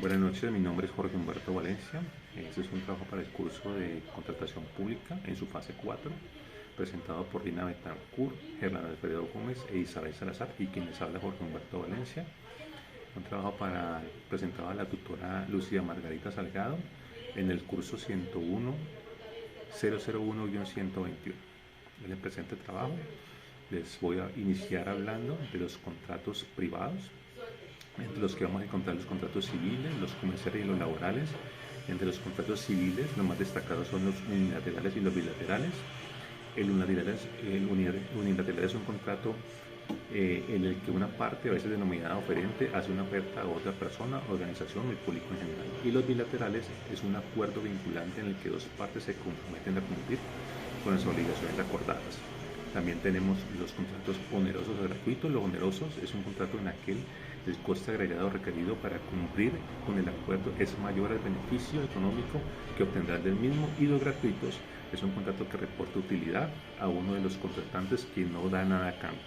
Buenas noches, mi nombre es Jorge Humberto Valencia. Este es un trabajo para el curso de contratación pública en su fase 4, presentado por Dina Betancourt, Germán Alfredo Gómez e Isabel Salazar, y quien les habla Jorge Humberto Valencia. Un trabajo presentado a la tutora Lucía Margarita Salgado en el curso 101 001-121. En el presente trabajo les voy a iniciar hablando de los contratos privados, entre los que vamos a encontrar los contratos civiles, los comerciales y los laborales. Entre los contratos civiles, los más destacados son los unilaterales y los bilaterales. El unilateral es un contrato en el que una parte, a veces denominada oferente, hace una oferta a otra persona, organización o el público en general. Y los bilaterales es un acuerdo vinculante en el que dos partes se comprometen a cumplir con las obligaciones acordadas. También tenemos los contratos onerosos o gratuitos. Los onerosos es un contrato en aquel el coste agregado requerido para cumplir con el acuerdo es mayor al beneficio económico que obtendrán del mismo, y los gratuitos es un contrato que reporta utilidad a uno de los contratantes que no da nada a cambio.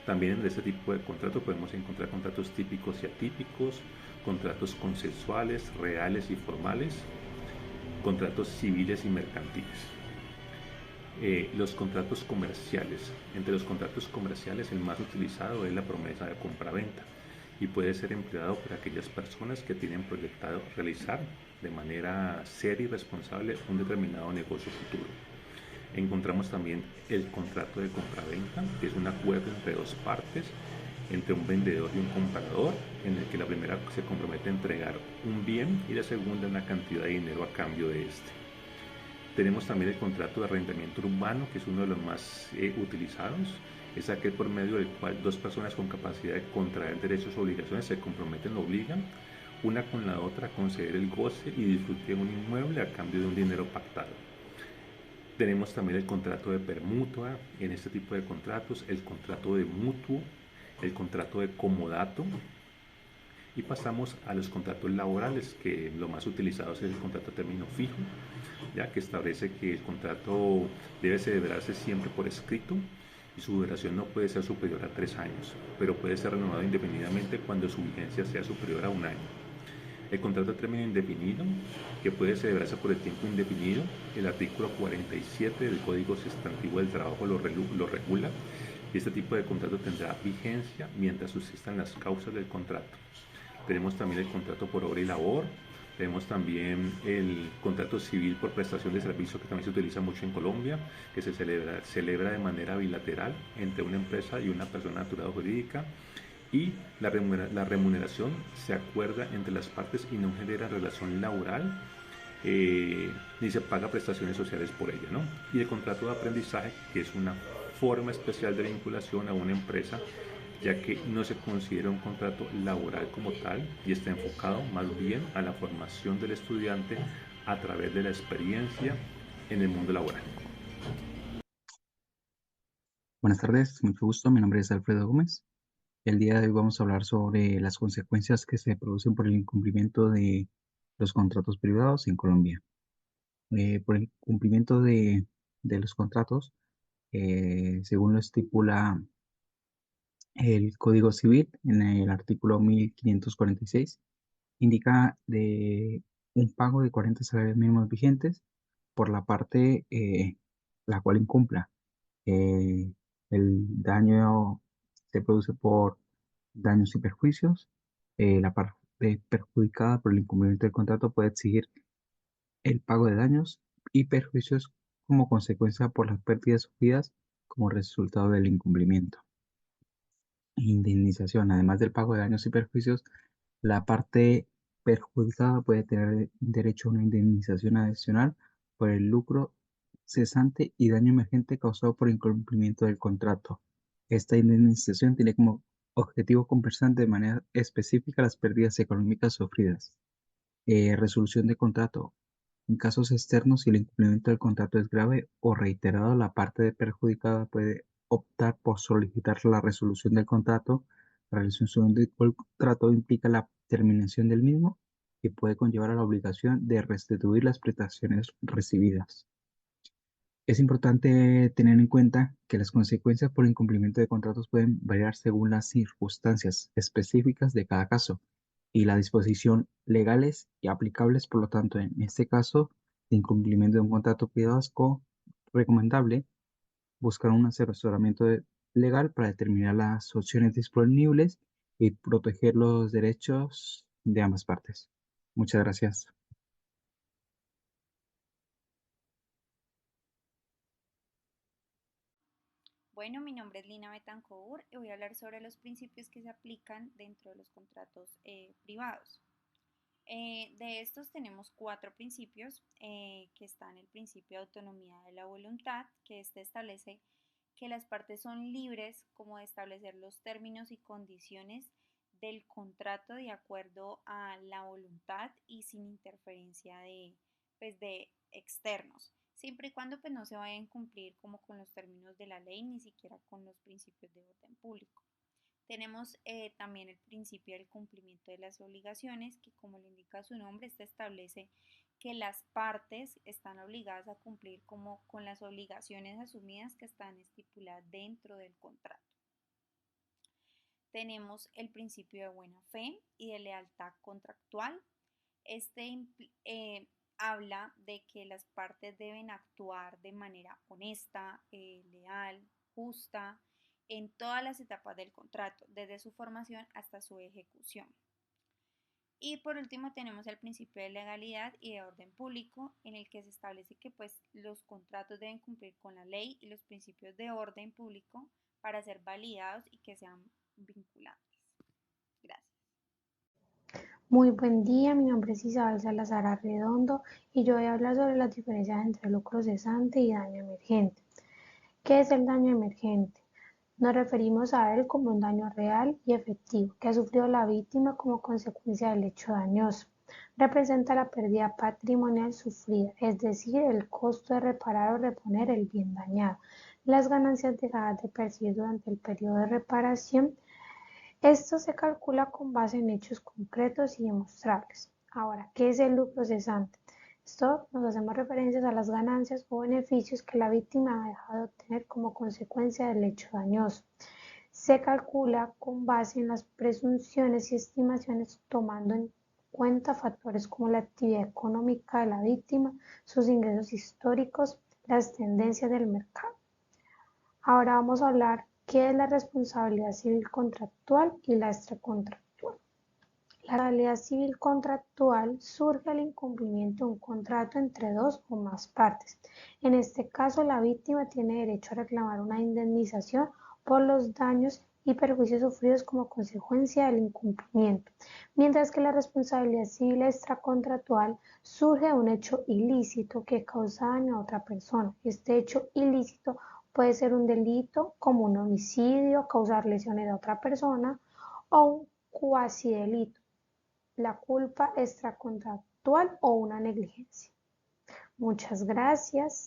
También en este tipo de contratos podemos encontrar contratos típicos y atípicos, contratos consensuales, reales y formales, contratos civiles y mercantiles. Los contratos comerciales. Entre los contratos comerciales el más utilizado es la promesa de compra-venta y puede ser empleado por aquellas personas que tienen proyectado realizar de manera seria y responsable un determinado negocio futuro. Encontramos también el contrato de compra-venta, que es un acuerdo entre dos partes, entre un vendedor y un comprador, en el que la primera se compromete a entregar un bien y la segunda una cantidad de dinero a cambio de este. Tenemos también el contrato de arrendamiento urbano, que es uno de los más utilizados. Es aquel por medio del cual dos personas con capacidad de contraer derechos o obligaciones se comprometen o obligan una con la otra a conceder el goce y disfrute de un inmueble a cambio de un dinero pactado. Tenemos también el contrato de permutua, en este tipo de contratos, el contrato de mutuo, el contrato de comodato, y pasamos a los contratos laborales, que lo más utilizado es el contrato a término fijo, ya que establece que el contrato debe celebrarse siempre por escrito y su duración no puede ser superior a 3 años, pero puede ser renovado indefinidamente cuando su vigencia sea superior a un año. El contrato a término indefinido, que puede celebrarse por el tiempo indefinido, el artículo 47 del Código Sustantivo del Trabajo lo regula, y este tipo de contrato tendrá vigencia mientras subsistan las causas del contrato. Tenemos también el contrato por obra y labor. Tenemos también el contrato civil por prestación de servicio, que también se utiliza mucho en Colombia, que se celebra de manera bilateral entre una empresa y una persona natural o jurídica, y la remuneración se acuerda entre las partes y no genera relación laboral, ni se paga prestaciones sociales por ella, ¿no? Y el contrato de aprendizaje, que es una forma especial de vinculación a una empresa, ya que no se considera un contrato laboral como tal y está enfocado más bien a la formación del estudiante a través de la experiencia en el mundo laboral. Buenas tardes, mucho gusto. Mi nombre es Alfredo Gómez. El día de hoy vamos a hablar sobre las consecuencias que se producen por el incumplimiento de los contratos privados en Colombia. Por el cumplimiento de los contratos, según lo estipula el Código Civil en el artículo 1546, indica de un pago de 40 salarios mínimos vigentes por la parte la cual incumpla. Eh, el daño se produce por daños y perjuicios. La parte perjudicada por el incumplimiento del contrato puede exigir el pago de daños y perjuicios como consecuencia por las pérdidas sufridas como resultado del incumplimiento. Indemnización. Además del pago de daños y perjuicios, la parte perjudicada puede tener derecho a una indemnización adicional por el lucro cesante y daño emergente causado por incumplimiento del contrato. Esta indemnización tiene como objetivo compensar de manera específica las pérdidas económicas sufridas. Resolución de contrato. En casos externos, si el incumplimiento del contrato es grave o reiterado, la parte perjudicada puede optar por solicitar la resolución del contrato. La resolución del contrato implica la terminación del mismo y puede conllevar a la obligación de restituir las prestaciones recibidas. Es importante tener en cuenta que las consecuencias por incumplimiento de contratos pueden variar según las circunstancias específicas de cada caso. y la disposición legales y aplicables. Por lo tanto, en este caso, de incumplimiento de un contrato privado, es recomendable buscar un asesoramiento legal para determinar las opciones disponibles y proteger los derechos de ambas partes. Muchas gracias. Bueno, mi nombre es Lina Betancourt y voy a hablar sobre los principios que se aplican dentro de los contratos privados. De estos tenemos cuatro principios, que están el principio de autonomía de la voluntad, que este establece que las partes son libres como de establecer los términos y condiciones del contrato de acuerdo a la voluntad y sin interferencia de externos, siempre y cuando pues, no se vayan a incumplir como con los términos de la ley ni siquiera con los principios de orden público. Tenemos también el principio del cumplimiento de las obligaciones, que como le indica su nombre, este establece que las partes están obligadas a cumplir como con las obligaciones asumidas que están estipuladas dentro del contrato. Tenemos el principio de buena fe y de lealtad contractual. Este habla de que las partes deben actuar de manera honesta, leal, justa, en todas las etapas del contrato, desde su formación hasta su ejecución. Y por último tenemos el principio de legalidad y de orden público, en el que se establece que pues, los contratos deben cumplir con la ley y los principios de orden público para ser validados y que sean vinculantes. Gracias. Muy buen día, mi nombre es Isabel Salazar Arredondo y yo voy a hablar sobre las diferencias entre lucro cesante y daño emergente. ¿Qué es el daño emergente? Nos referimos a él como un daño real y efectivo que ha sufrido la víctima como consecuencia del hecho dañoso. Representa la pérdida patrimonial sufrida, es decir, el costo de reparar o reponer el bien dañado, las ganancias dejadas de percibir durante el periodo de reparación. Esto se calcula con base en hechos concretos y demostrables. Ahora, ¿qué es el lucro cesante? Esto nos hacemos referencias a las ganancias o beneficios que la víctima ha dejado de obtener como consecuencia del hecho dañoso. Se calcula con base en las presunciones y estimaciones tomando en cuenta factores como la actividad económica de la víctima, sus ingresos históricos, las tendencias del mercado. Ahora vamos a hablar qué es la responsabilidad civil contractual y la extracontractual. La responsabilidad civil contractual surge al incumplimiento de un contrato entre dos o más partes. En este caso, la víctima tiene derecho a reclamar una indemnización por los daños y perjuicios sufridos como consecuencia del incumplimiento, mientras que la responsabilidad civil extracontractual surge de un hecho ilícito que causa daño a otra persona. Este hecho ilícito puede ser un delito como un homicidio, causar lesiones a otra persona o un cuasi delito, la culpa extracontractual o una negligencia. Muchas gracias.